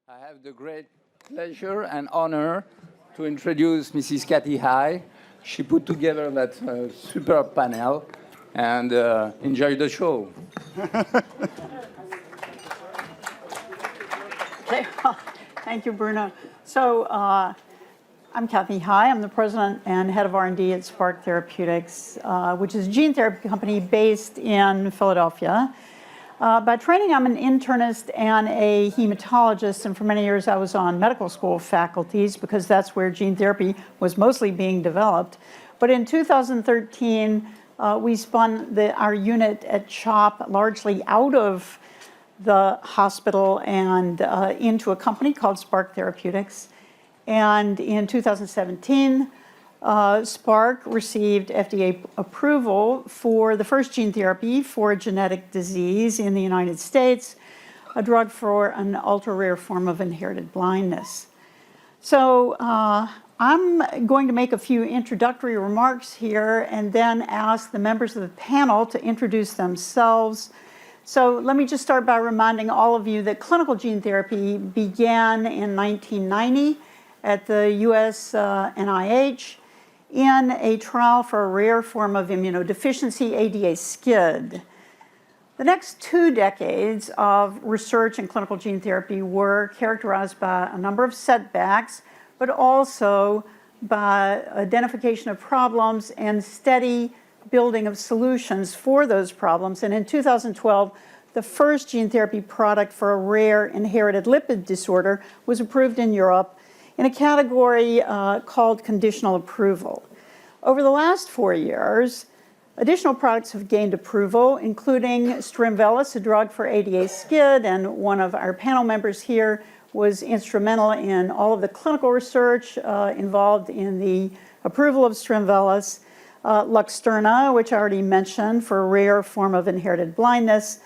I have the great pleasure and honor to introduce Mrs. Kathy High. She put together that superb panel, and enjoy the show. Okay. Thank you, Bruno. So I'm Kathy High. I'm the president and head of R&D at Spark Therapeutics, which is a gene therapy company based in Philadelphia. By training, I'm an internist and a hematologist, and for many years I was on medical school faculties because that's where gene therapy was mostly being developed. But in 2013, we spun our unit at CHOP largely out of the hospital and into a company called Spark Therapeutics. And in 2017, Spark received FDA approval for the first gene therapy for a genetic disease in the United States, a drug for an ultra-rare form of inherited blindness. So I'm going to make a few introductory remarks here and then ask the members of the panel to introduce themselves. So let me just start by reminding all of you that clinical gene therapy began in 1990 at the US NIH in a trial for a rare form of immunodeficiency, ADA SCID. The next 2 decades of research in clinical gene therapy were characterized by a number of setbacks, but also by identification of problems and steady building of solutions for those problems. And in 2012, the first gene therapy product for a rare inherited lipid disorder was approved in Europe in a category called conditional approval. Over the last 4 years, additional products have gained approval, including Strimvelis, a drug for ADA SCID, and one of our panel members here was instrumental in all of the clinical research involved in the approval of Strimvelis. Luxturna, which I already mentioned, for a rare form of inherited blindness.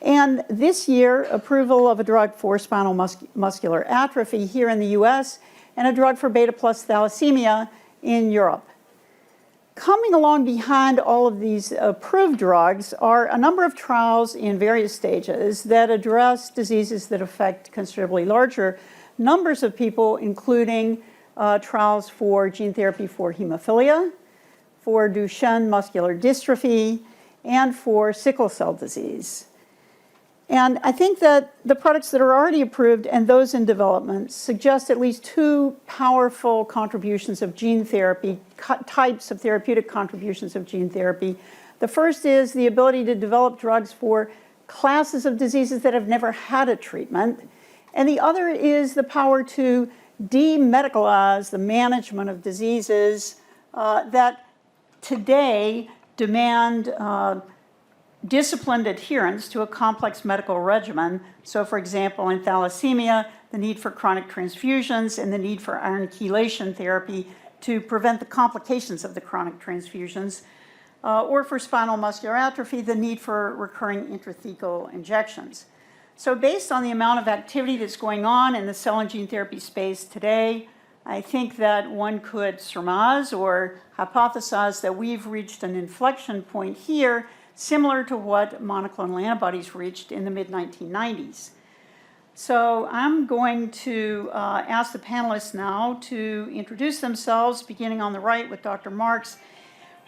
And this year, approval of a drug for spinal muscular atrophy here in the US, and a drug for beta plus thalassemia in Europe. Coming along behind all of these approved drugs are a number of trials in various stages that address diseases that affect considerably larger numbers of people, including trials for gene therapy for hemophilia, for Duchenne muscular dystrophy, and for sickle cell disease. And I think that the products that are already approved and those in development suggest at least 2 powerful contributions of gene therapy, types of therapeutic contributions of gene therapy. The first is the ability to develop drugs for classes of diseases that have never had a treatment. And the other is the power to demedicalize the management of diseases that today demand disciplined adherence to a complex medical regimen. So for example, in thalassemia, the need for chronic transfusions and the need for iron chelation therapy to prevent the complications of the chronic transfusions. Or for spinal muscular atrophy, the need for recurring intrathecal injections. So based on the amount of activity that's going on in the cell and gene therapy space today, I think that one could surmise or hypothesize that we've reached an inflection point here similar to what monoclonal antibodies reached in the mid-1990s. So I'm going to ask the panelists now to introduce themselves, beginning on the right with Dr. Marks.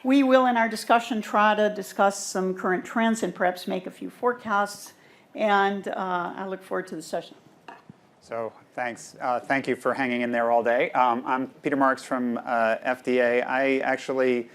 We will, in our discussion, try to discuss some current trends and perhaps make a few forecasts, and I look forward to the session. So thanks. Thank you for hanging in there all day. I'm Peter Marks from FDA. I actually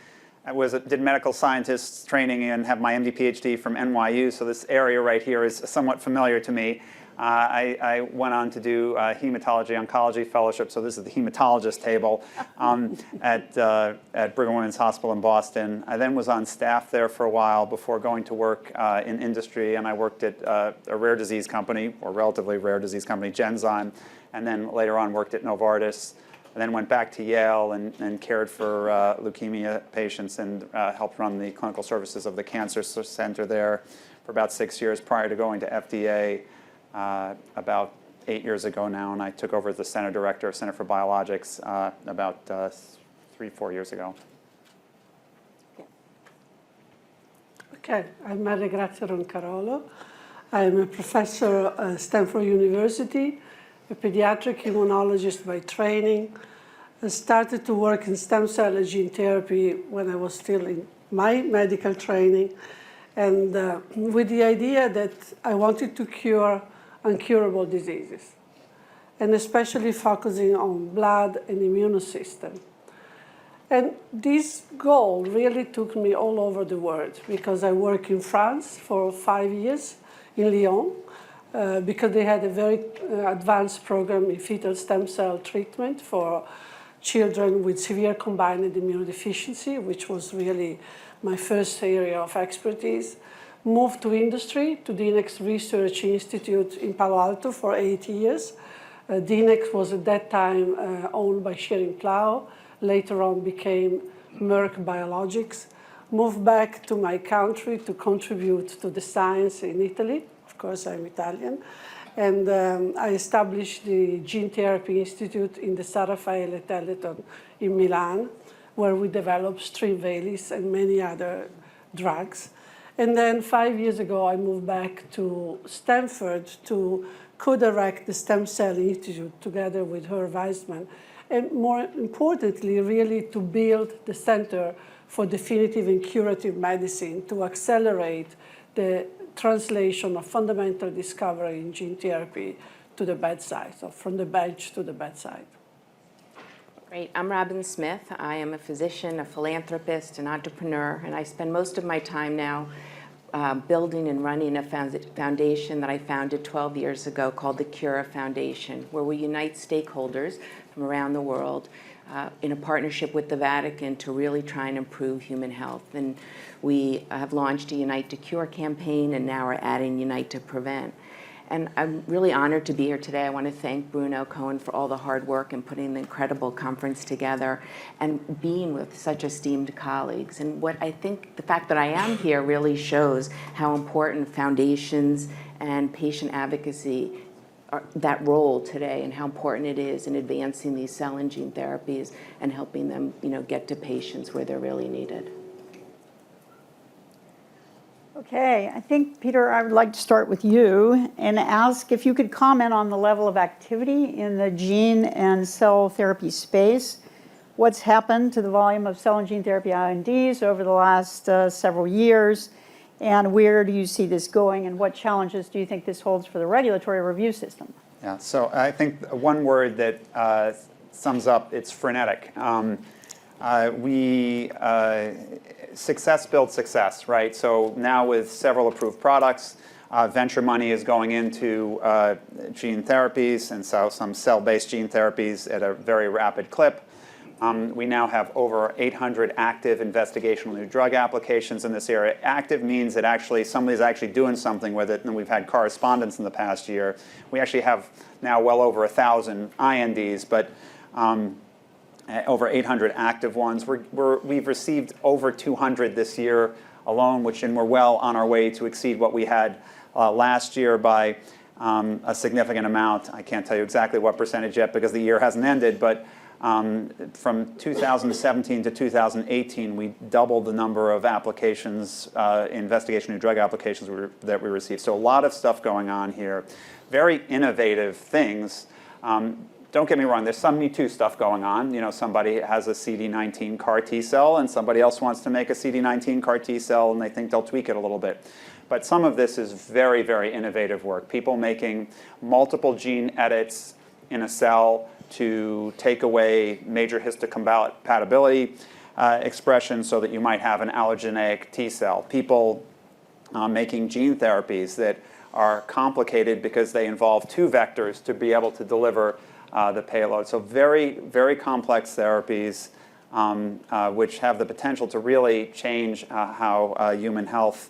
did medical scientist training and have my MD PhD from NYU, so this area right here is somewhat familiar to me. I went on to do hematology oncology fellowship, so this is the hematologist table at Brigham Women's Hospital in Boston. I then was on staff there for a while before going to work in industry, and I worked at a rare disease company, or relatively rare disease company, Genzyme, and then later on worked at Novartis. And then went back to Yale and cared for leukemia patients and helped run the clinical services of the cancer center there for about 6 years prior to going to FDA about 8 years ago now. And I took over as the center director of Center for Biologics about 3-4 years ago. Okay, I'm Grazia Roncarolo. I'm a professor at Stanford University a pediatric immunologist by training. I started to work in stem cell and gene therapy when I was still in my medical training, and with the idea that I wanted to cure incurable diseases, and especially focusing on blood and immune system. And this goal really took me all over the world, because I worked in France for 5 years in Lyon, because they had a very advanced program in fetal stem cell treatment for children with severe combined immunodeficiency, which was really my first area of expertise. Moved to industry, to DNX Research Institute in Palo Alto for 8 years. DNX was at that time owned by Schering-Plough, later on became Merck Biologics. Moved back to my country to contribute to the science in Italy. Of course, I'm Italian. And I established the Gene Therapy Institute in the San Raffaele Telethon in Milan, where we developed Strinvalis and many other drugs. And then 5 years ago, I moved back to Stanford to co-direct the Stem Cell Institute together with Herb Weizmann. And more importantly, really to build the Center for Definitive and Curative Medicine to accelerate the translation of fundamental discovery in gene therapy to the bedside, so from the bench to the bedside. Great. I'm Robin Smith. I am a physician, a philanthropist, an entrepreneur, and I spend most of my time now building and running a foundation that I founded 12 years ago called the Cura Foundation, where we unite stakeholders from around the world in a partnership with the Vatican to really try and improve human health. And we have launched a Unite to Cure campaign, and now we're adding Unite to Prevent. And I'm really honored to be here today. I want to thank Bruno Cohen for all the hard work in putting the incredible conference together and being with such esteemed colleagues. And what I think the fact that I am here really shows how important foundations and patient advocacy are, that role today, and how important it is in advancing these cell and gene therapies and helping them, get to patients where they're really needed. Okay, I think, Peter, I would like to start with you and ask if you could comment on the level of activity in the gene and cell therapy space. What's happened to the volume of cell and gene therapy INDs over the last several years, and where do you see this going, and what challenges do you think this holds for the regulatory review system? Yeah, so I think one word that sums up, it's frenetic. Success builds success, right? So now with several approved products, venture money is going into gene therapies, and so some cell-based gene therapies at a very rapid clip. We now have over 800 active investigational new drug applications in this area. Active means that actually somebody's actually doing something with it, and we've had correspondence in the past year. We actually have now well over 1,000 INDs, but over 800 active ones. We've received over 200 this year alone, and we're well on our way to exceed what we had last year by a significant amount. I can't tell you exactly what percentage yet because the year hasn't ended, but from 2017 to 2018, we doubled the number of applications, investigation new drug applications that we received. So a lot of stuff going on here. Very innovative things. Don't get me wrong, there's some Me Too stuff going on. Somebody has a CD19 CAR T cell and somebody else wants to make a CD19 CAR T cell and they think they'll tweak it a little bit. But some of this is very, very innovative work. People making multiple gene edits in a cell to take away major histocompatibility expression so that you might have an allogeneic T cell. People making gene therapies that are complicated because they involve two vectors to be able to deliver the payload. So very, very complex therapies which have the potential to really change how human health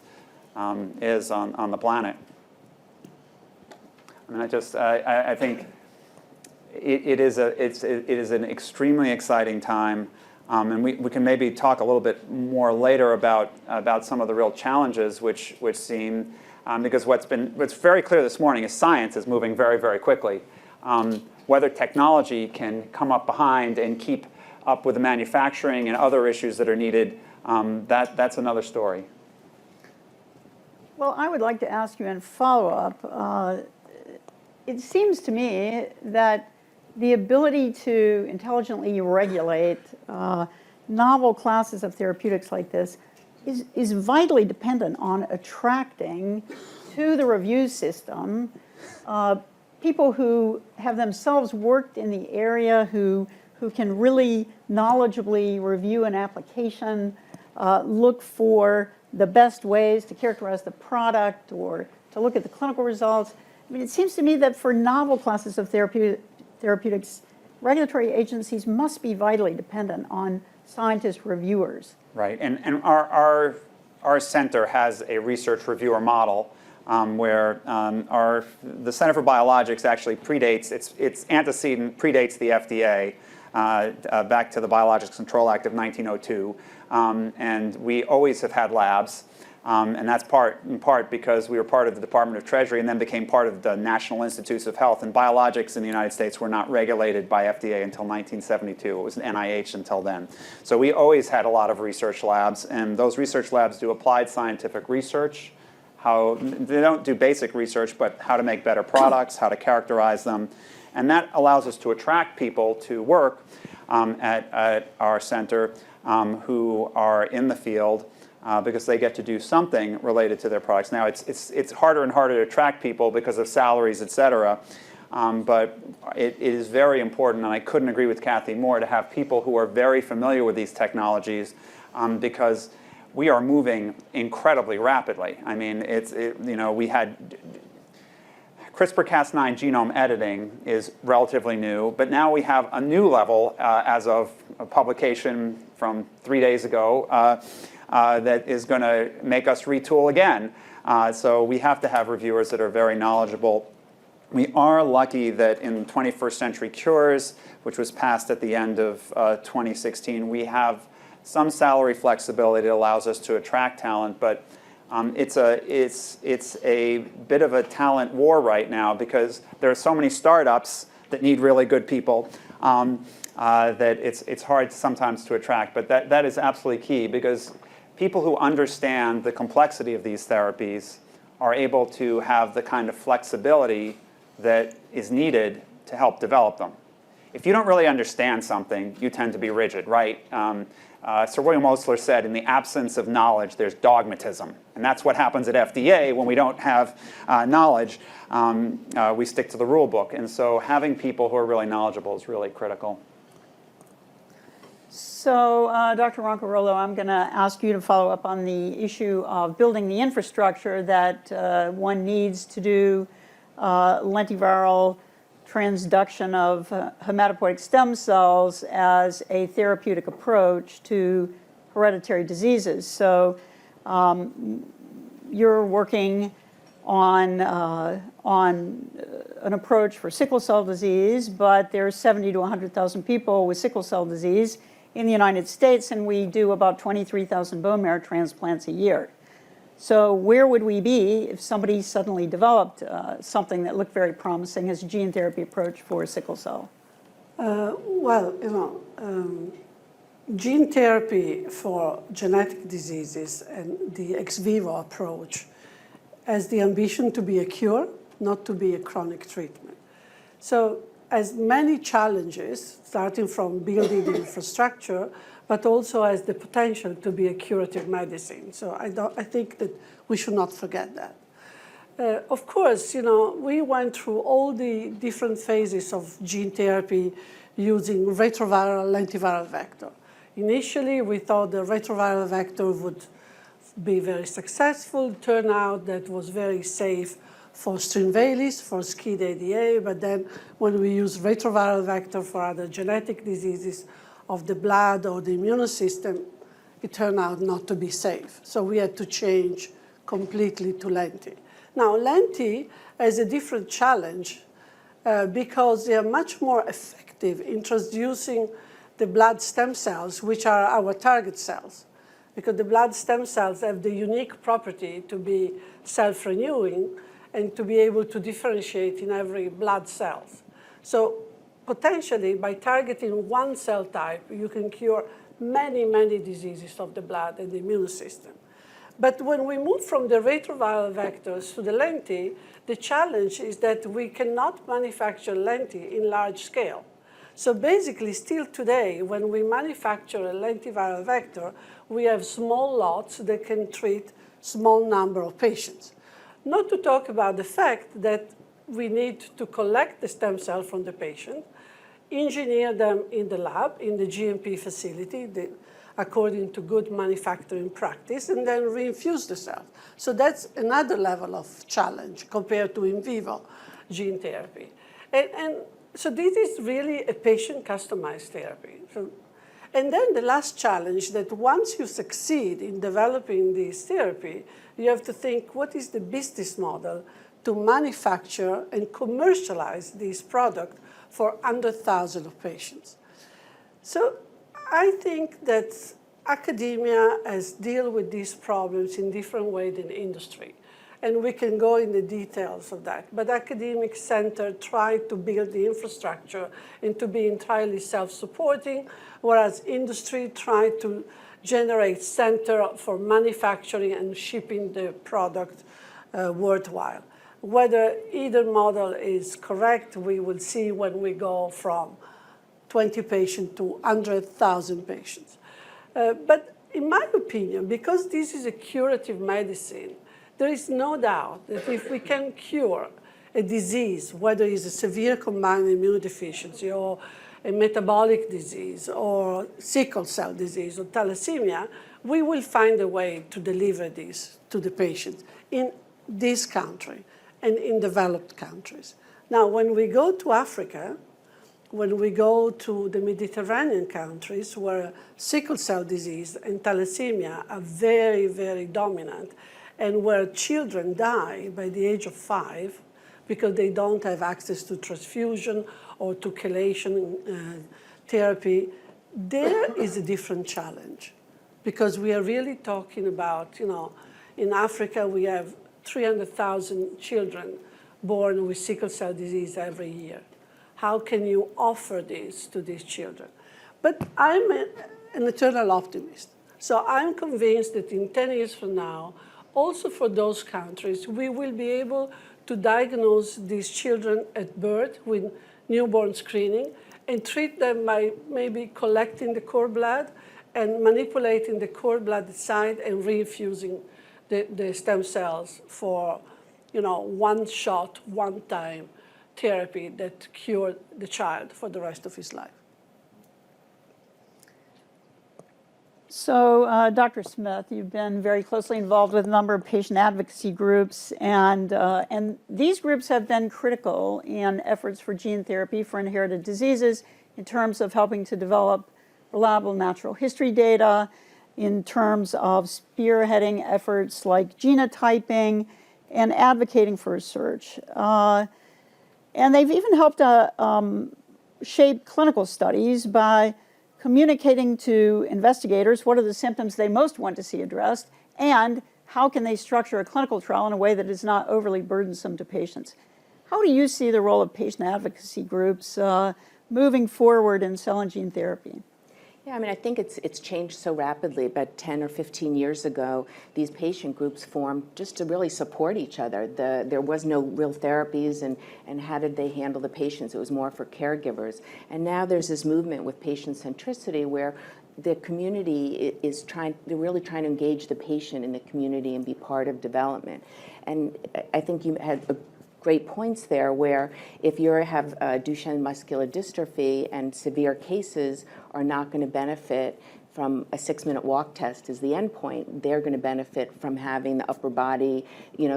is on the planet. I mean, I think it is an extremely exciting time, and we can maybe talk a little bit more later about some of the real challenges which seem because what's very clear this morning is science is moving very, very quickly. Whether technology can come up behind and keep up with the manufacturing and other issues that are needed, that's another story. Well, I would like to ask you in follow-up, it seems to me that the ability to intelligently regulate novel classes of therapeutics like this is vitally dependent on attracting to the review system people who have themselves worked in the area, who can really knowledgeably review an application, look for the best ways to characterize the product or to look at the clinical results. I mean, it seems to me that for novel classes of therapeutics, regulatory agencies must be vitally dependent on scientist reviewers. Right, and our center has a research reviewer model where the Center for Biologics actually predates, its antecedent predates the FDA back to the Biologics Control Act of 1902. And we always have had labs. And that's in part because we were part of the Department of Treasury and then became part of the National Institutes of Health. And biologics in the United States were not regulated by FDA until 1972. It was NIH until then. So we always had a lot of research labs. And those research labs do applied scientific research. They don't do basic research, but how to make better products, how to characterize them. And that allows us to attract people to work at our center who are in the field. Because they get to do something related to their products. Now, it's harder and harder to attract people because of salaries, et cetera. But it is very important, and I couldn't agree with Kathy more, to have people who are very familiar with these technologies because we are moving incredibly rapidly. I mean, we had CRISPR-Cas9 genome editing is relatively new, but now we have a new level as of a publication from 3 days ago that is going to make us retool again. So we have to have reviewers that are very knowledgeable. We are lucky that in 21st Century Cures, which was passed at the end of 2016, we have some salary flexibility that allows us to attract talent, but it's a bit of a talent war right now because there are so many startups that need really good people that it's hard sometimes to attract. But that is absolutely key because people who understand the complexity of these therapies are able to have the kind of flexibility that is needed to help develop them. If you don't really understand something, you tend to be rigid, right? Sir William Osler said, in the absence of knowledge, there's dogmatism. And that's what happens at FDA when we don't have knowledge. We stick to the rule book. And so having people who are really knowledgeable is really critical. So, Dr. Roncarolo, I'm going to ask you to follow up on the issue of building the infrastructure that one needs to do lentiviral transduction of hematopoietic stem cells as a therapeutic approach to hereditary diseases. So, you're working on an approach for sickle cell disease, but there's 70 to 100,000 people with sickle cell disease in the United States, and we do about 23,000 bone marrow transplants a year. So where would we be if somebody suddenly developed something that looked very promising as a gene therapy approach for sickle cell? Gene therapy for genetic diseases and the ex vivo approach has the ambition to be a cure, not to be a chronic treatment. So as many challenges, starting from building the infrastructure, but also has the potential to be a curative medicine. So I think that we should not forget that. Of course, we went through all the different phases of gene therapy using retroviral, lentiviral vector. Initially, we thought the retroviral vector would be very successful. Turned out that was very safe for Strinvalis, for SCID ADA, but then when we use retroviral vector for other genetic diseases of the blood or the immune system, it turned out not to be safe. So we had to change completely to lenti. Now, lenti has a different challenge because they are much more effective in transducing the blood stem cells, which are our target cells, because the blood stem cells have the unique property to be self-renewing and to be able to differentiate in every blood cell. So potentially, by targeting one cell type, you can cure many, many diseases of the blood and the immune system. But when we move from the retroviral vectors to the lenti, the challenge is that we cannot manufacture lenti in large scale. So basically, still today, when we manufacture a lentiviral vector, we have small lots that can treat small number of patients. Not to talk about the fact that we need to collect the stem cell from the patient, engineer them in the lab, in the GMP facility, according to good manufacturing practice, and then reinfuse the cells. So that's another level of challenge compared to in vivo gene therapy. And so this is really a patient-customized therapy. And then the last challenge, that once you succeed in developing this therapy, you have to think, what is the business model to manufacture and commercialize this product for under 1,000 of patients? So I think that academia has dealt with these problems in different ways than industry. And we can go in the details of that. But academic center try to build the infrastructure and to be entirely self-supporting, whereas industry try to generate center for manufacturing and shipping the product worthwhile. Whether either model is correct, we will see when we go from 20 patients to 100,000 patients. But in my opinion, because this is a curative medicine, there is no doubt that if we can cure a disease, whether it's a severe combined immunodeficiency or a metabolic disease or sickle cell disease or thalassemia, we will find a way to deliver this to the patients in this country and in developed countries. Now, when we go to Africa, when we go to the Mediterranean countries where sickle cell disease and thalassemia are very, very dominant, and where children die by the age of 5 because they don't have access to transfusion or to chelation therapy, there is a different challenge. Because we are really talking about, in Africa we have 300,000 children born with sickle cell disease every year. How can you offer this to these children? But I'm an eternal optimist. So I'm convinced that in 10 years from now, also for those countries, we will be able to diagnose these children at birth with newborn screening and treat them by maybe collecting the cord blood and manipulating the cord blood side and reinfusing the stem cells for, one shot, one time therapy that cured the child for the rest of his life. So, Dr. Smith, you've been very closely involved with a number of patient advocacy groups, and these groups have been critical in efforts for gene therapy for inherited diseases in terms of helping to develop reliable natural history data, in terms of spearheading efforts like genotyping and advocating for research. And they've even helped shape clinical studies by communicating to investigators what are the symptoms they most want to see addressed, and how can they structure a clinical trial in a way that is not overly burdensome to patients. How do you see the role of patient advocacy groups moving forward in cell and gene therapy? Yeah, I think it's changed so rapidly. About 10 or 15 years ago, these patient groups formed just to really support each other. There was no real therapies, and how did they handle the patients? It was more for caregivers. And now there's this movement with patient centricity where the community is really trying to engage the patient in the community and be part of development. And I think you had great points there, where if you have Duchenne muscular dystrophy and severe cases are not going to benefit from a 6-minute walk test as the endpoint, they're going to benefit from having the upper body,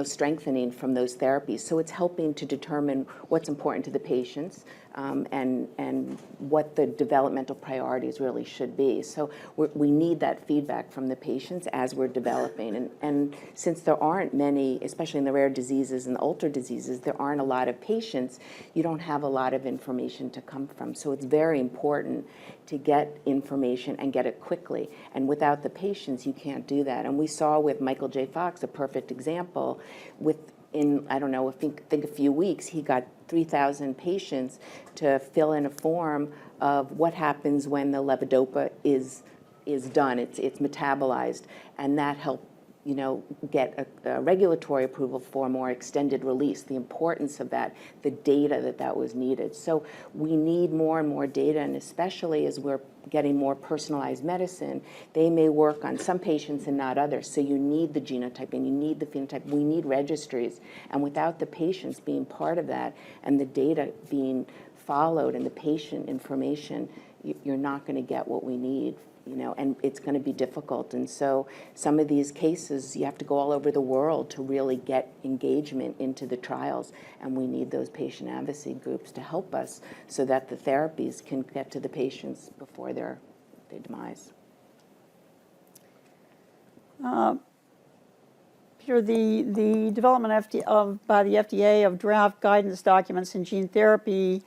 strengthening from those therapies. So it's helping to determine what's important to the patients and what the developmental priorities really should be. So we need that feedback from the patients as we're developing. And since there aren't many, especially in the rare diseases and the ultra diseases, there aren't a lot of patients, you don't have a lot of information to come from. So it's very important to get information and get it quickly. And without the patients, you can't do that. And we saw with Michael J. Fox a perfect example. I think a few weeks, he got 3,000 patients to fill in a form of what happens when the levodopa is done. It's metabolized, and that helped get a regulatory approval for more extended release, the importance of that, the data that was needed. So we need more and more data, and especially as we're getting more personalized medicine, they may work on some patients and not others. So you need the genotype and you need the phenotype. We need registries. And without the patients being part of that and the data being followed and the patient information, you're not going to get what we need. And it's going to be difficult. And so some of these cases, you have to go all over the world to really get engagement into the trials. And we need those patient advocacy groups to help us so that the therapies can get to the patients before their demise. Peter, the development by the FDA of draft guidance documents in gene therapy,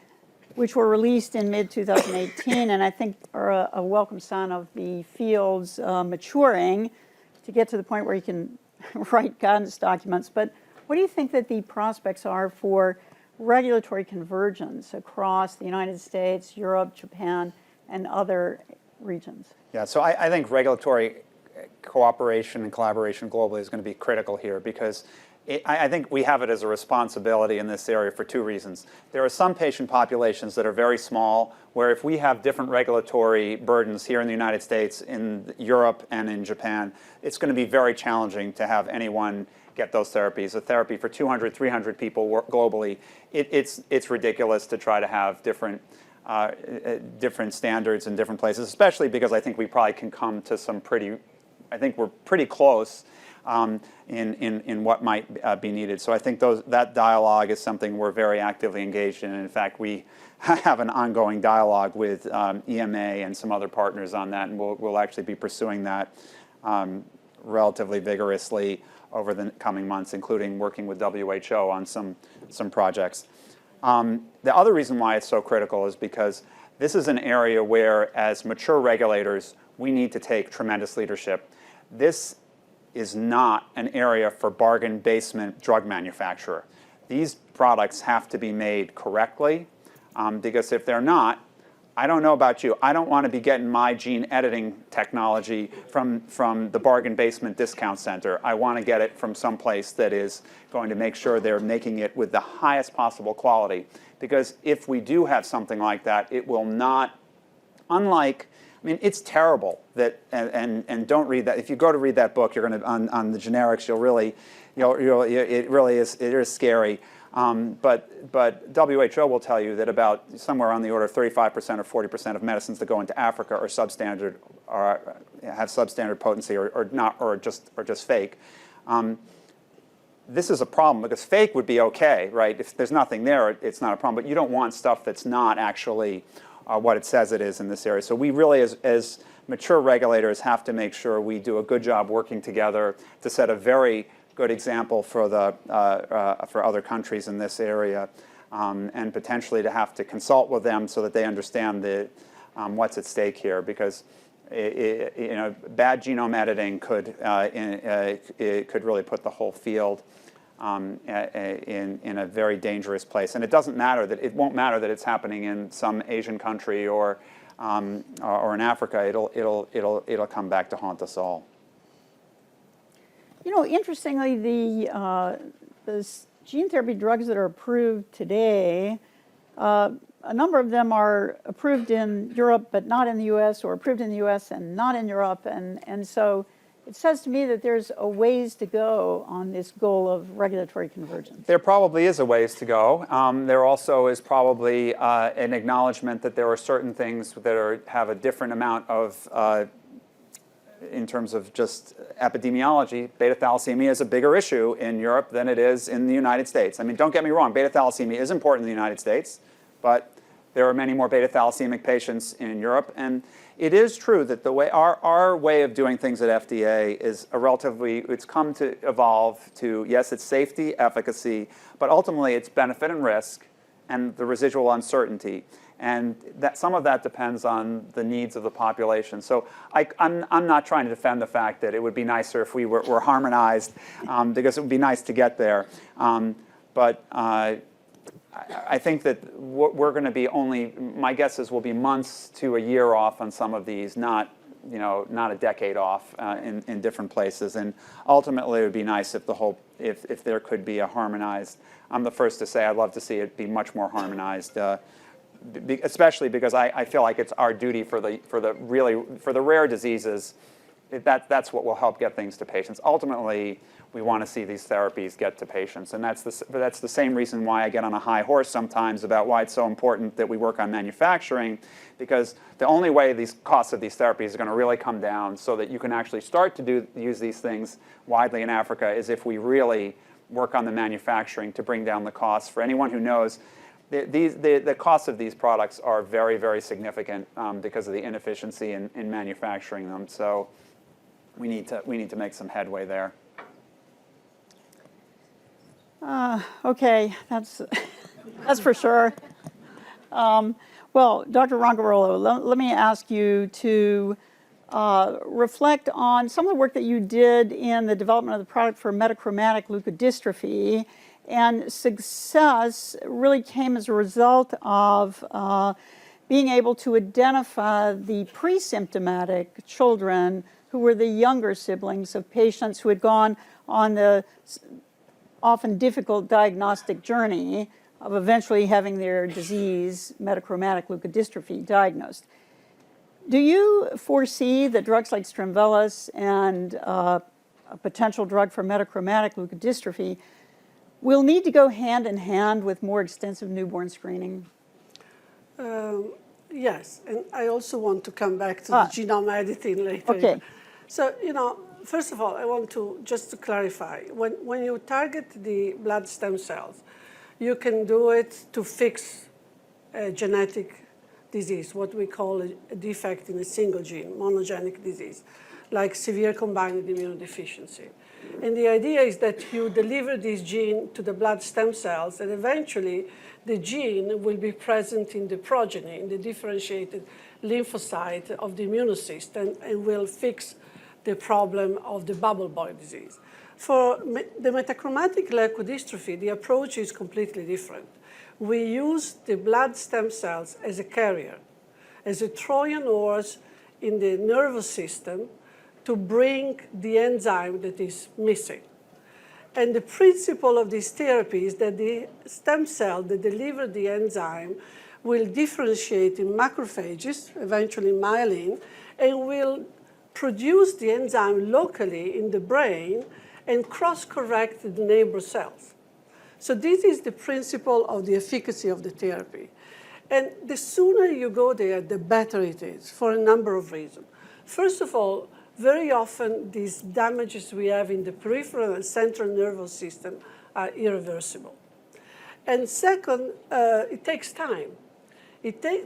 which were released in mid-2018, and I think are a welcome sign of the field's maturing to get to the point where you can write guidance documents. But what do you think that the prospects are for regulatory convergence across the United States, Europe, Japan, and other regions? Yeah, so I think regulatory cooperation and collaboration globally is going to be critical here because I think we have it as a responsibility in this area for two reasons. There are some patient populations that are very small, where if we have different regulatory burdens here in the United States, in Europe, and in Japan, it's going to be very challenging to have anyone get those therapies. A therapy for 200, 300 people globally, it's ridiculous to try to have different standards in different places, especially because I think we probably can come to I think we're pretty close in what might be needed. So I think that dialogue is something we're very actively engaged in. And in fact, we have an ongoing dialogue with EMA and some other partners on that, and we'll actually be pursuing that relatively vigorously over the coming months, including working with WHO on some projects. The other reason why it's so critical is because this is an area where, as mature regulators, we need to take tremendous leadership. This is not an area for bargain basement drug manufacturer. These products have to be made correctly, because if they're not, I don't know about you, I don't want to be getting my gene editing technology from the bargain basement discount center. I want to get it from someplace that is going to make sure they're making it with the highest possible quality. Because if we do have something like that, it will not, it's terrible that, and don't read that. If you go to read that book, you're going to on the generics, it is scary. But WHO will tell you that about somewhere on the order of 35% or 40% of medicines that go into Africa are substandard, or have substandard potency, or not, or just fake. This is a problem because fake would be okay, right? If there's nothing there, it's not a problem. But you don't want stuff that's not actually what it says it is in this area. So we really, as mature regulators, have to make sure we do a good job working together to set a very good example for other countries in this area, and potentially to have to consult with them so that they understand what's at stake here. Because bad genome editing could really put the whole field in a very dangerous place. And it won't matter that it's happening in some Asian country or in Africa. It'll come back to haunt us all. Interestingly, the gene therapy drugs that are approved today, a number of them are approved in Europe but not in the U.S., or approved in the U.S. and not in Europe. And so it says to me that there's a ways to go on this goal of regulatory convergence. There probably is a ways to go. There also is probably an acknowledgement that there are certain things that have a different amount of in terms of just epidemiology. Beta thalassemia is a bigger issue in Europe than it is in the United States. Don't get me wrong, beta thalassemia is important in the United States, but there are many more beta thalassemic patients in Europe. And it is true that the way our way of doing things at FDA is it's come to evolve to, yes, it's safety, efficacy, but ultimately it's benefit and risk and the residual uncertainty. And that some of that depends on the needs of the population. So I'm not trying to defend the fact that it would be nicer if we were harmonized, because it would be nice to get there. But I think that we're going to be my guess is we'll be months to a year off on some of these, not not a decade off in different places. And ultimately, it would be nice if if there could be a harmonized. I'm the first to say I'd love to see it be much more harmonized, especially because I feel like it's our duty for the rare diseases. That's what will help get things to patients. Ultimately, we want to see these therapies get to patients, and that's the same reason why I get on a high horse sometimes about why it's so important that we work on manufacturing, because the only way these costs of these therapies are going to really come down so that you can actually start to use these things widely in Africa is if we really work on the manufacturing to bring down the costs. For anyone who knows, the costs of these products are very, very significant because of the inefficiency in manufacturing them. So we need to make some headway there. Okay, that's for sure. Well, Dr. Roncarolo, let me ask you to reflect on some of the work that you did in the development of the product for metachromatic leukodystrophy, and success really came as a result of being able to identify the pre-symptomatic children who were the younger siblings of patients who had gone on the often difficult diagnostic journey of eventually having their disease, metachromatic leukodystrophy, diagnosed. Do you foresee that drugs like Strimvelis and a potential drug for metachromatic leukodystrophy will need to go hand in hand with more extensive newborn screening? Yes, and I also want to come back to the genome editing later. Okay. So, first of all, I want to just to clarify, when you target the blood stem cells, you can do it to fix a genetic disease, what we call a defect in a single gene, monogenic disease, like severe combined immunodeficiency. And the idea is that you deliver this gene to the blood stem cells, and eventually the gene will be present in the progeny, in the differentiated lymphocyte of the immune system, and will fix the problem of the bubble boy disease. For the metachromatic leukodystrophy, the approach is completely different. We use the blood stem cells as a carrier, as a Trojan horse in the nervous system to bring the enzyme that is missing. And the principle of this therapy is that the stem cell that delivers the enzyme will differentiate in macrophages, eventually myelin, and will produce the enzyme locally in the brain and cross-correct the neighbor cells. So this is the principle of the efficacy of the therapy. And the sooner you go there, the better it is for a number of reasons. First of all, very often these damages we have in the peripheral and central nervous system are irreversible. And second, it takes time.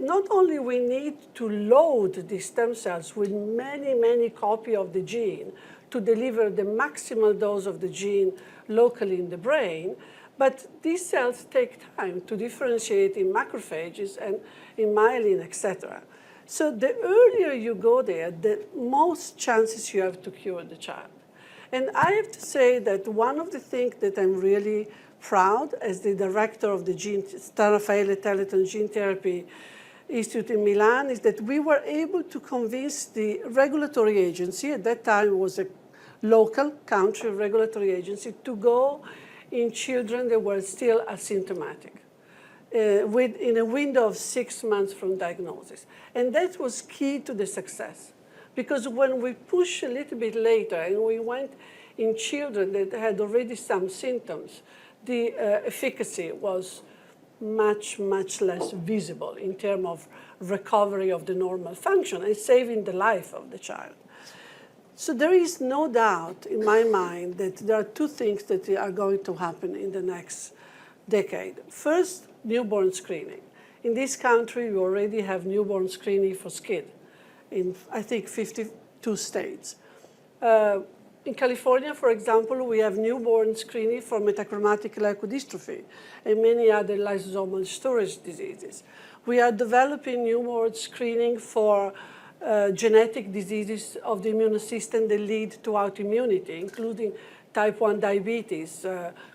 Not only we need to load the stem cells with many, many copies of the gene to deliver the maximal dose of the gene locally in the brain, but these cells take time to differentiate in macrophages and in myelin, etc. So the earlier you go there, the most chances you have to cure the child. And I have to say that one of the things that I'm really proud as the director of the San Raffaele Telethon Gene Therapy Institute in Milan is that we were able to convince the regulatory agency, at that time it was a local country regulatory agency, to go in children that were still asymptomatic in a window of 6 months from diagnosis. And that was key to the success. Because when we push a little bit later and we went in children that had already some symptoms, the efficacy was much, much less visible in terms of recovery of the normal function and saving the life of the child. So there is no doubt in my mind that there are two things that are going to happen in the next decade. First, newborn screening. In this country, we already have newborn screening for SCID in, I think, 52 states. In California, for example, we have newborn screening for metachromatic leukodystrophy and many other lysosomal storage diseases. We are developing newborn screening for genetic diseases of the immune system that lead to autoimmunity, including type 1 diabetes,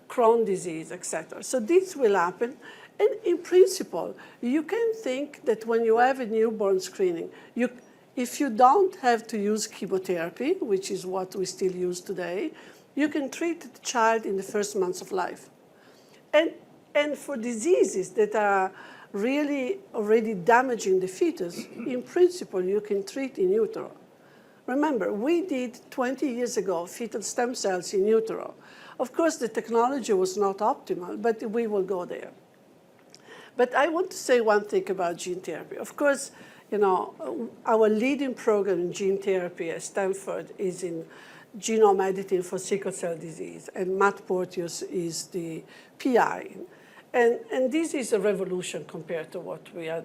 Crohn's disease, etc. So this will happen. And in principle, you can think that when you have a newborn screening, if you don't have to use chemotherapy, which is what we still use today, you can treat the child in the first months of life. And for diseases that are really already damaging the fetus, in principle, you can treat in utero. Remember, we did 20 years ago fetal stem cells in utero. Of course, the technology was not optimal, but we will go there. But I want to say one thing about gene therapy. Of course, our leading program in gene therapy at Stanford is in genome editing for sickle cell disease, and Matt Porteous is the PI. And this is a revolution compared to what we are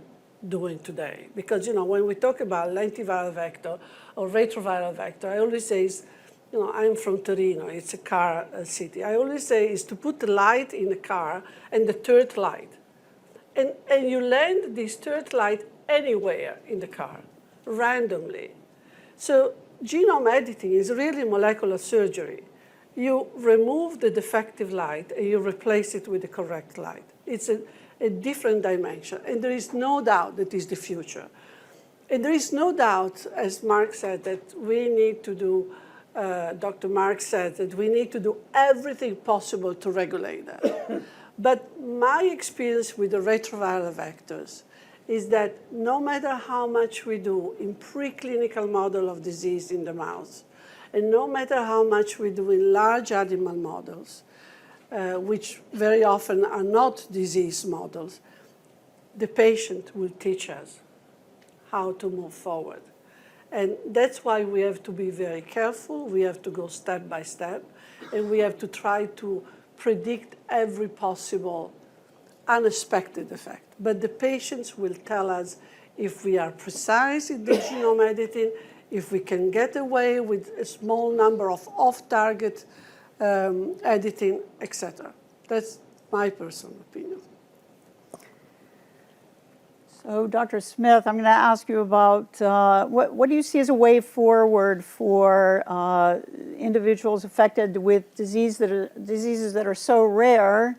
doing today. Because when we talk about lentiviral vector or retroviral vector, I always say, I'm from Torino, it's a car city. I always say is to put the light in the car and the third light. And you land this third light anywhere in the car, randomly. So genome editing is really molecular surgery. You remove the defective light and you replace it with the correct light. It's a different dimension. And there is no doubt that is the future. And there is no doubt, as Mark said, that we need to do, Dr. Mark said, that we need to do everything possible to regulate that. But my experience with the retroviral vectors is that no matter how much we do in preclinical model of disease in the mouse, and no matter how much we do in large animal models, which very often are not disease models, the patient will teach us how to move forward. And that's why we have to be very careful. We have to go step by step, and we have to try to predict every possible unexpected effect. But the patients will tell us if we are precise in the genome editing, if we can get away with a small number of off-target editing, etc. That's my personal opinion. So, Dr. Smith, I'm going to ask you about what do you see as a way forward for individuals affected with diseases that are so rare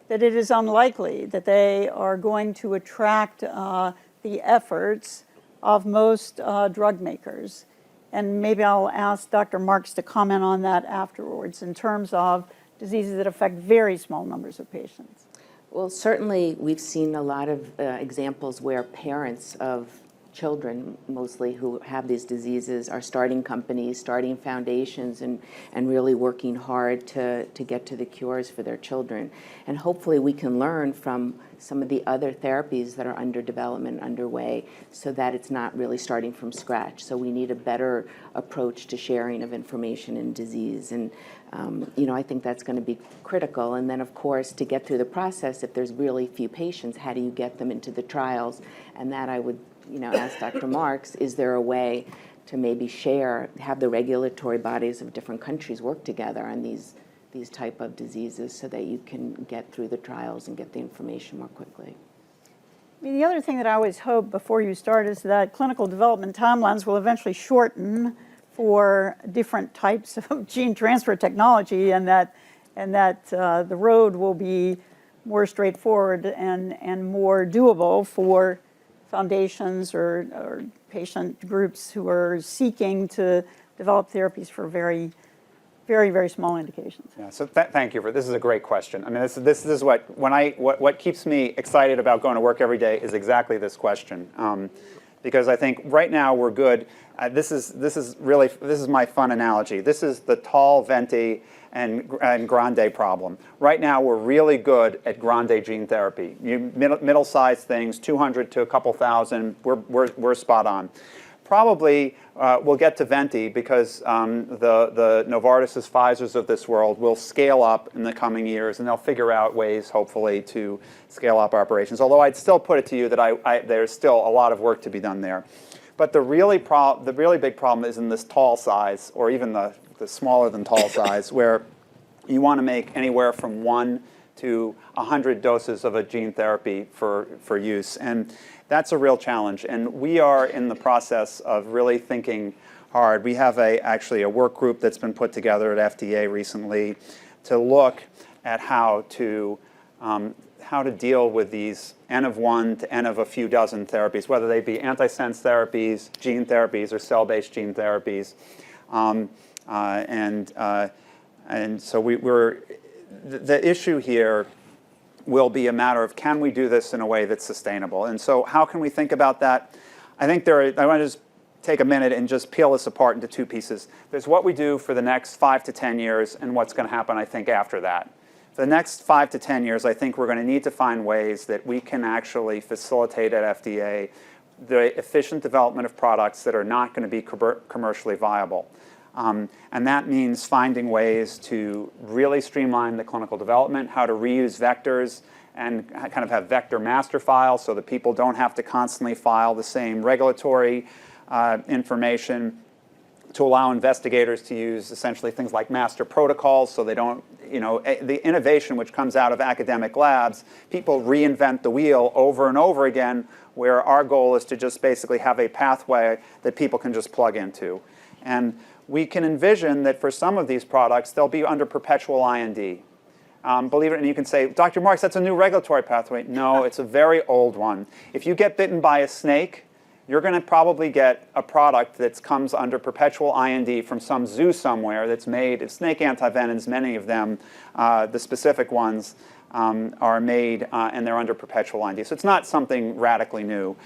that it is unlikely that they are going to attract the efforts of most drug makers. And maybe I'll ask Dr. Marks to comment on that afterwards in terms of diseases that affect very small numbers of patients. Well, certainly we've seen a lot of examples where parents of children, mostly who have these diseases, are starting companies, starting foundations, and really working hard to get to the cures for their children. And hopefully we can learn from some of the other therapies that are under development, underway, so that it's not really starting from scratch. So we need a better approach to sharing of information in disease. And I think that's going to be critical. And then, of course, to get through the process, if there's really few patients, how do you get them into the trials? And that I would ask Dr. Marks, is there a way to maybe have the regulatory bodies of different countries work together on these type of diseases so that you can get through the trials and get the information more quickly? I mean, the other thing that I always hope before you start is that clinical development timelines will eventually shorten for different types of gene transfer technology, and that the road will be more straightforward and more doable for foundations or patient groups who are seeking to develop therapies for very, very, very small indications. Yeah, so thank you for this. Is a great question. I mean, this is what keeps me excited about going to work every day is exactly this question, because I think right now we're good. This is my fun analogy. This is the tall venti and grande problem. Right now we're really good at grande gene therapy. Middle-sized things, 200 to a couple thousand. We're spot on. Probably we'll get to venti because the Novartis, Pfizers of this world will scale up in the coming years, and they'll figure out ways, hopefully, to scale up operations. Although I'd still put it to you that there's still a lot of work to be done there. But the really big problem is in this tall size, or even the smaller than tall size, where you want to make anywhere from 1 to 100 doses of a gene therapy for use. And that's a real challenge. And we are in the process of really thinking hard. We have actually a work group that's been put together at FDA recently to look at how to how to deal with these N of 1 to N of a few dozen therapies, whether they be antisense therapies, gene therapies, or cell-based gene therapies. And so the issue here will be a matter of, can we do this in a way that's sustainable? And so how can we think about that? I think I want to just take a minute and just peel this apart into two pieces. There's what we do for the next 5 to 10 years and what's going to happen, I think, after that. For the next 5 to 10 years, I think we're going to need to find ways that we can actually facilitate at FDA the efficient development of products that are not going to be commercially viable. And that means finding ways to really streamline the clinical development, how to reuse vectors and kind of have vector master files so that people don't have to constantly file the same regulatory information, to allow investigators to use essentially things like master protocols so they don't, the innovation which comes out of academic labs, people reinvent the wheel over and over again, where our goal is to just basically have a pathway that people can just plug into. And we can envision that for some of these products, they'll be under perpetual IND. Believe it, and you can say, Dr. Marks, that's a new regulatory pathway. No, it's a very old one. If you get bitten by a snake, you're going to probably get a product that comes under perpetual IND from some zoo somewhere that's made of snake antivenoms. Many of them, the specific ones, are made and they're under perpetual IND. So it's not something radically new.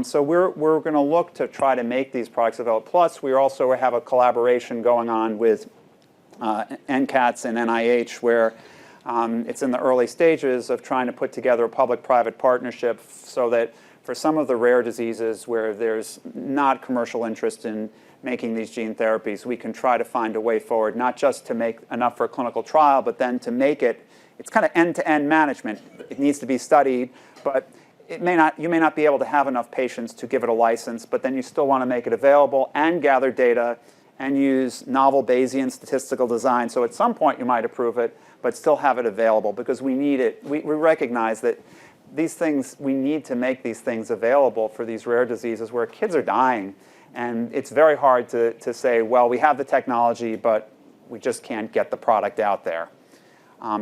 So we're going to look to try to make these products available. Plus, we also have a collaboration going on with NCATS and NIH where it's in the early stages of trying to put together a public-private partnership so that for some of the rare diseases where there's not commercial interest in making these gene therapies, we can try to find a way forward, not just to make enough for a clinical trial, but then to make it's kind of end-to-end management. It needs to be studied, but you may not be able to have enough patients to give it a license, but then you still want to make it available and gather data and use novel Bayesian statistical design. So at some point you might approve it, but still have it available because we need it. We recognize that these things, we need to make these things available for these rare diseases where kids are dying. And it's very hard to say, well, we have the technology, but we just can't get the product out there.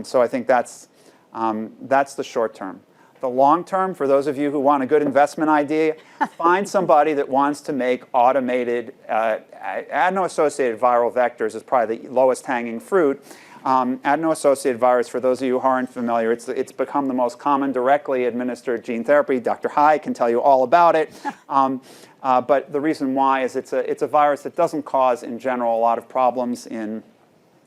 So I think that's the short term. The long term, for those of you who want a good investment idea, find somebody that wants to make automated adeno-associated viral vectors is probably the lowest hanging fruit. Adeno-associated virus, for those of you who aren't familiar, it's become the most common directly administered gene therapy. Dr. Hai can tell you all about it. But the reason why is it's a virus that doesn't cause, in general, a lot of problems in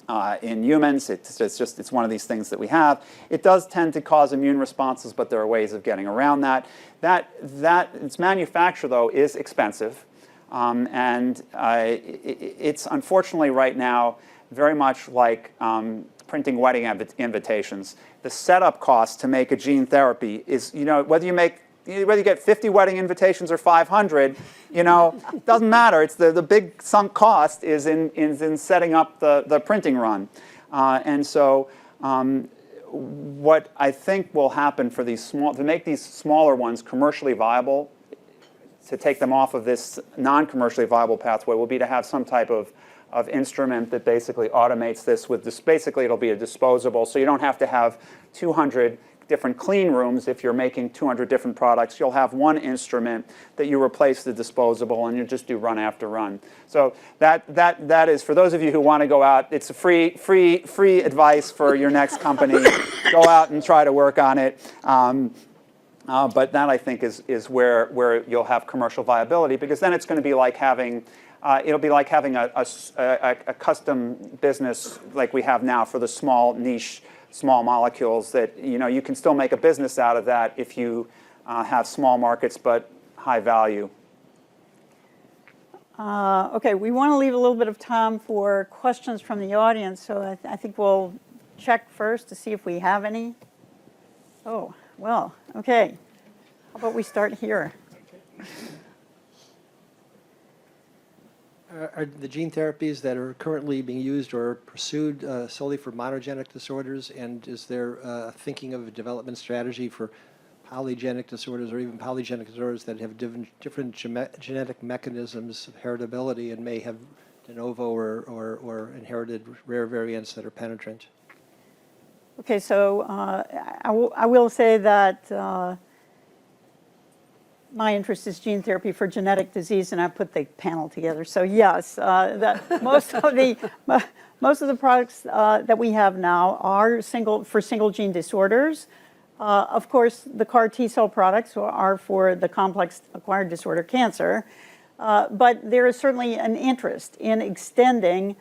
humans. It's one of these things that we have. It does tend to cause immune responses, but there are ways of getting around that. Its manufacture, though, is expensive. And it's unfortunately right now very much like printing wedding invitations. The setup cost to make a gene therapy is, whether you get 50 wedding invitations or 500, doesn't matter. It's the big sunk cost is in setting up the printing run. And so what I think will happen for to make these smaller ones commercially viable, to take them off of this non-commercially viable pathway, will be to have some type of instrument that basically automates this with this. Basically, it'll be a disposable, so you don't have to have 200 different clean rooms if you're making 200 different products. You'll have one instrument that you replace the disposable, and you just do run after run. So that is, for those of you who want to go out, it's a free advice for your next company. Go out and try to work on it. But that, I think, is where you'll have commercial viability, because then it's going to be like having it'll be like having a custom business like we have now for the small niche, small molecules that you can still make a business out of that if you have small markets but high value. Okay, we want to leave a little bit of time for questions from the audience, so I think we'll check first to see if we have any. Oh, well, okay. How about we start here? Are the gene therapies that are currently being used or pursued solely for monogenic disorders? And is there thinking of a development strategy for polygenic disorders or even polygenic disorders that have different genetic mechanisms of heritability and may have de novo or inherited rare variants that are penetrant? Okay, so I will say that my interest is gene therapy for genetic disease, and I put the panel together. So yes, that most of the products that we have now are for single gene disorders. Of course, the CAR T-cell products are for the complex acquired disorder cancer, but there is certainly an interest in extending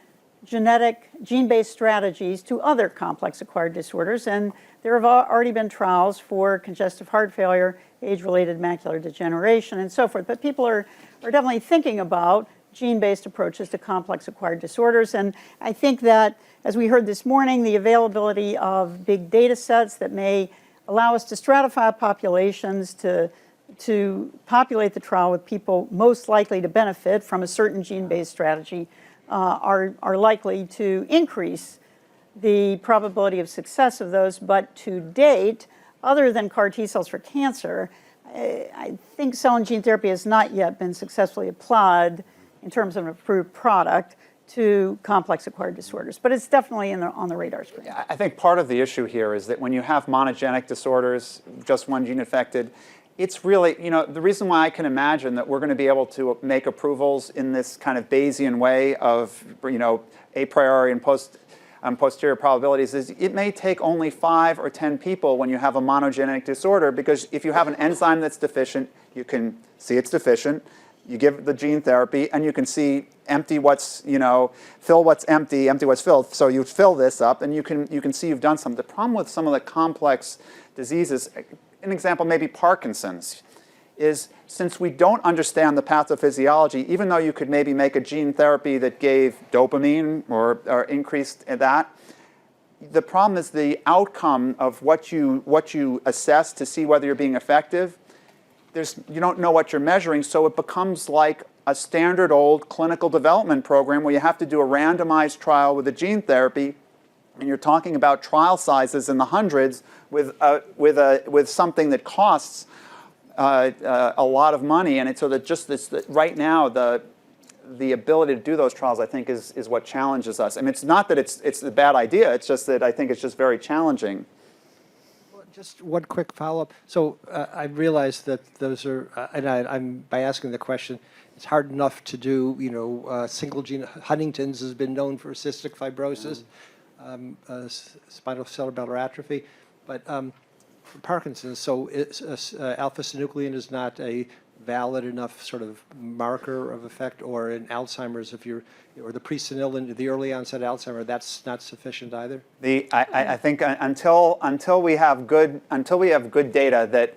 genetic gene-based strategies to other complex acquired disorders, and there have already been trials for congestive heart failure, age-related macular degeneration, and so forth. But people are definitely thinking about gene-based approaches to complex acquired disorders, and I think that, as we heard this morning, the availability of big data sets that may allow us to stratify populations to populate the trial with people most likely to benefit from a certain gene-based strategy are likely to increase the probability of success of those. But to date, other than CAR T-cells for cancer, I think cell and gene therapy has not yet been successfully applied in terms of an approved product to complex acquired disorders. But it's definitely on the radar screen. I think part of the issue here is that when you have monogenic disorders, just one gene affected, it's really, the reason why I can imagine that we're going to be able to make approvals in this kind of Bayesian way of, a priori and posterior probabilities is it may take only 5 or 10 people when you have a monogenic disorder, because if you have an enzyme that's deficient, you can see it's deficient, you give the gene therapy, and you can see empty what's, fill what's empty what's filled. So you fill this up, and you can see you've done something. The problem with some of the complex diseases, an example, maybe Parkinson's, is since we don't understand the pathophysiology, even though you could maybe make a gene therapy that gave dopamine or increased that, the problem is the outcome of what you assess to see whether you're being effective. You don't know what you're measuring, so it becomes like a standard old clinical development program where you have to do a randomized trial with a gene therapy, and you're talking about trial sizes in the hundreds with something that costs a lot of money, and so that just this right now the ability to do those trials, I think, is what challenges us. I mean, it's not that it's a bad idea. It's just that I think it's just very challenging. Well, just one quick follow-up. So I realize that those are, and I'm by asking the question, it's hard enough to do. Single gene Huntington's has been known for cystic fibrosis. Spinal cellular atrophy, but for Parkinson's, so alpha-synuclein is not a valid enough sort of marker of effect, or in Alzheimer's, or the presenilin, the early onset Alzheimer, that's not sufficient either. I think until we have good data that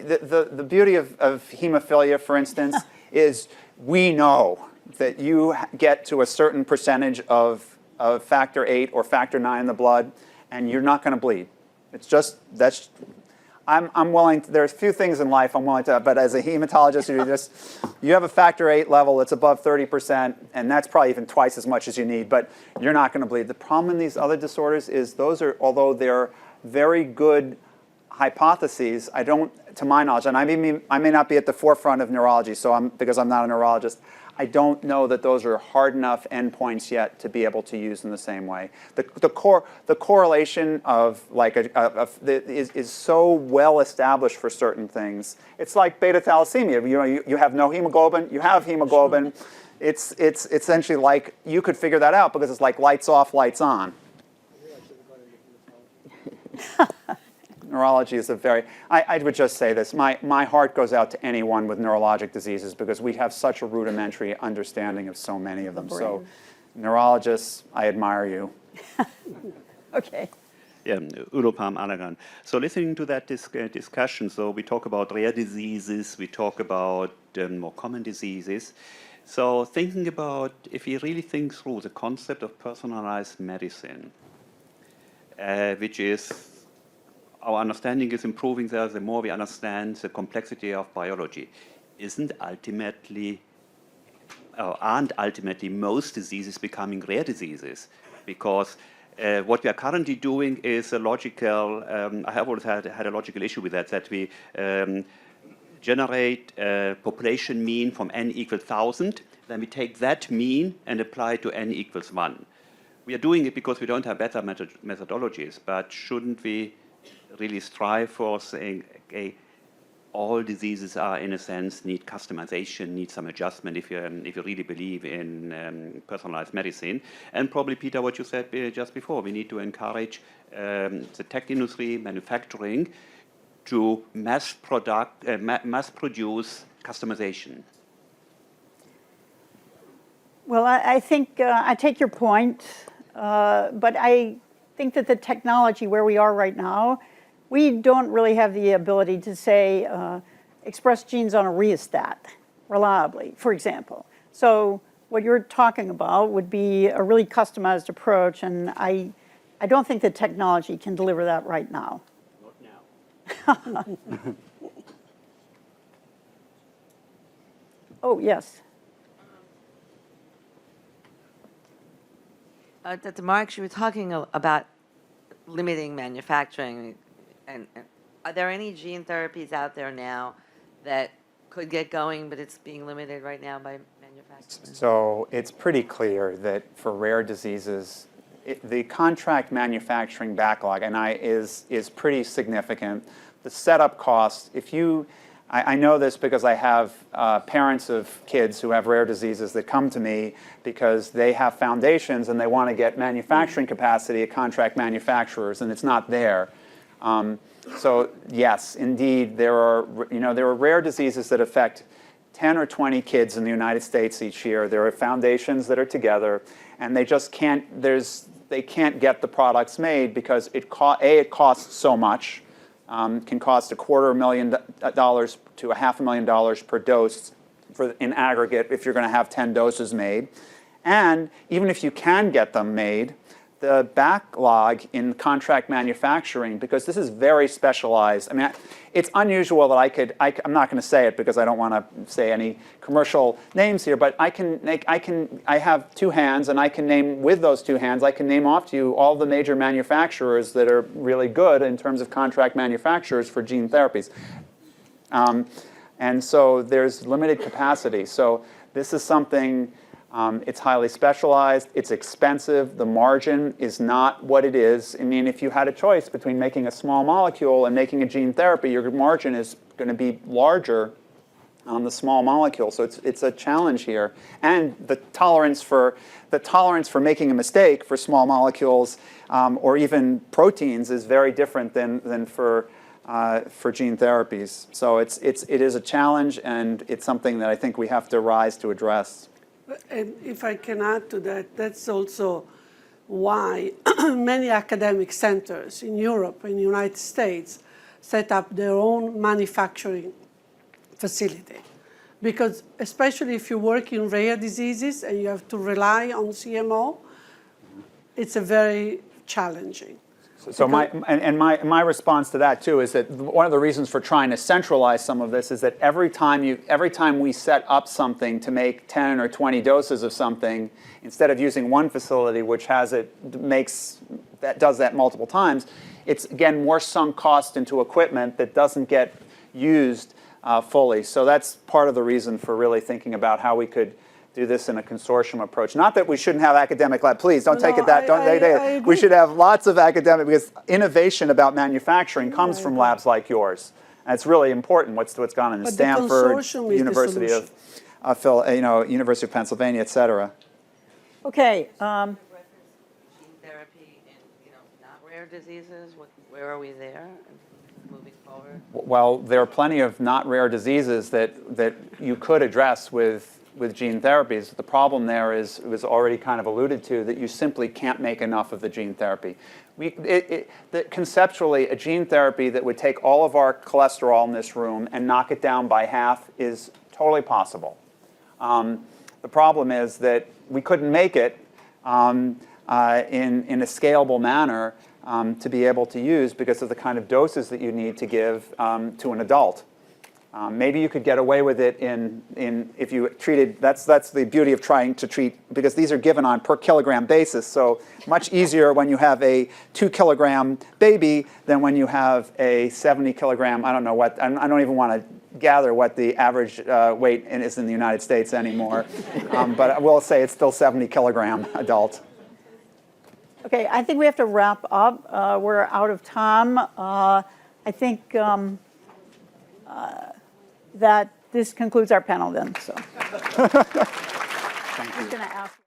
the beauty of hemophilia, for instance, is we know that you get to a certain percentage of factor 8 or factor 9 in the blood, and you're not going to bleed. It's just, I'm willing to, there's a few things in life I'm willing to, but as a hematologist, you have a factor 8 level that's above 30%, and that's probably even twice as much as you need, but you're not going to bleed. The problem in these other disorders is those are, although they're very good hypotheses, to my knowledge, and I may not be at the forefront of neurology, because I'm not a neurologist, I don't know that those are hard enough endpoints yet to be able to use in the same way. The correlation of is so well established for certain things. It's like beta thalassemia. You have no hemoglobin. You have hemoglobin. It's essentially like you could figure that out because it's like lights off, lights on. Neurology is I would just say this, my heart goes out to anyone with neurologic diseases because we have such a rudimentary understanding of so many of them. So neurologists, I admire you. Okay. Yeah, Udo Palm Alagan. So listening to that discussion, so we talk about rare diseases, we talk about more common diseases. So thinking about, if you really think through the concept of personalized medicine, which is, our understanding is improving there, the more we understand the complexity of biology. Aren't ultimately most diseases becoming rare diseases? Because what we are currently doing is a logical, I have always had a logical issue with that we generate a population mean from n equals 1,000, then we take that mean and apply it to n equals 1. we are doing it because we don't have better methodologies, but shouldn't we really strive for saying, okay, all diseases are, in a sense, need customization, need some adjustment if you really believe in personalized medicine. And probably, Peter, what you said just before, we need to encourage the tech industry, manufacturing, to mass produce customization. Well, I think I take your point, but I think that the technology where we are right now, we don't really have the ability to say express genes on a rheostat reliably, for example. So what you're talking about would be a really customized approach, and I don't think the technology can deliver that right now. Not now. Oh, yes. Dr. Marks, you were talking about limiting manufacturing. And are there any gene therapies out there now that could get going, but it's being limited right now by manufacturing? So it's pretty clear that for rare diseases, the contract manufacturing backlog is pretty significant. The setup costs, I know this because I have parents of kids who have rare diseases that come to me because they have foundations and they want to get manufacturing capacity at contract manufacturers, and it's not there. So yes, indeed, there are rare diseases that affect 10 or 20 kids in the United States each year. There are foundations that are together, and they just can't get the products made because it costs so much. Can cost $250,000 to $500,000 per dose in aggregate if you're going to have 10 doses made. And even if you can get them made, the backlog in contract manufacturing, because this is very specialized. I mean, it's unusual that I'm not going to say it because I don't want to say any commercial names here, but I have two hands, and I can name, with those two hands, I can name off to you all the major manufacturers that are really good in terms of contract manufacturers for gene therapies. And so there's limited capacity. So this is something. It's highly specialized, it's expensive, the margin is not what it is. I mean, if you had a choice between making a small molecule and making a gene therapy, your margin is going to be larger on the small molecule. So it's a challenge here. And the tolerance for making a mistake for small molecules or even proteins is very different than for gene therapies. So it is a challenge, and it's something that I think we have to rise to address. And if I can add to that, that's also why many academic centers in Europe and the United States set up their own manufacturing facility. Because especially if you work in rare diseases and you have to rely on CMO, it's a very challenging. So my response to that too is that one of the reasons for trying to centralize some of this is that every time we set up something to make 10 or 20 doses of something, instead of using one facility which does that multiple times, it's again more sunk cost into equipment that doesn't get used fully. So that's part of the reason for really thinking about how we could do this in a consortium approach. Not that we shouldn't have academic lab. Please don't take it that. Don't. We should have lots of academic, because innovation about manufacturing comes from labs like yours. And it's really important. What's gone on in Stanford, University of University of Pennsylvania, et cetera. Okay. Gene therapy in not rare diseases. Where are we there? Moving forward. Well, there are plenty of not rare diseases that you could address with gene therapies. The problem there is, it was already kind of alluded to, that you simply can't make enough of the gene therapy. Conceptually, a gene therapy that would take all of our cholesterol in this room and knock it down by half is totally possible. The problem is that we couldn't make it in a scalable manner to be able to use because of the kind of doses that you need to give to an adult. Maybe you could get away with it if you treated, that's the beauty of trying to treat, because these are given on per kilogram basis, so much easier when you have a 2 kilogram baby than when you have a 70 kilogram, I don't even want to gather what the average weight is in the United States anymore, but I will say it's still 70 kilogram adult. Okay, I think we have to wrap up. We're out of time. I think that this concludes our panel then. So. Thank you. I'm going to ask.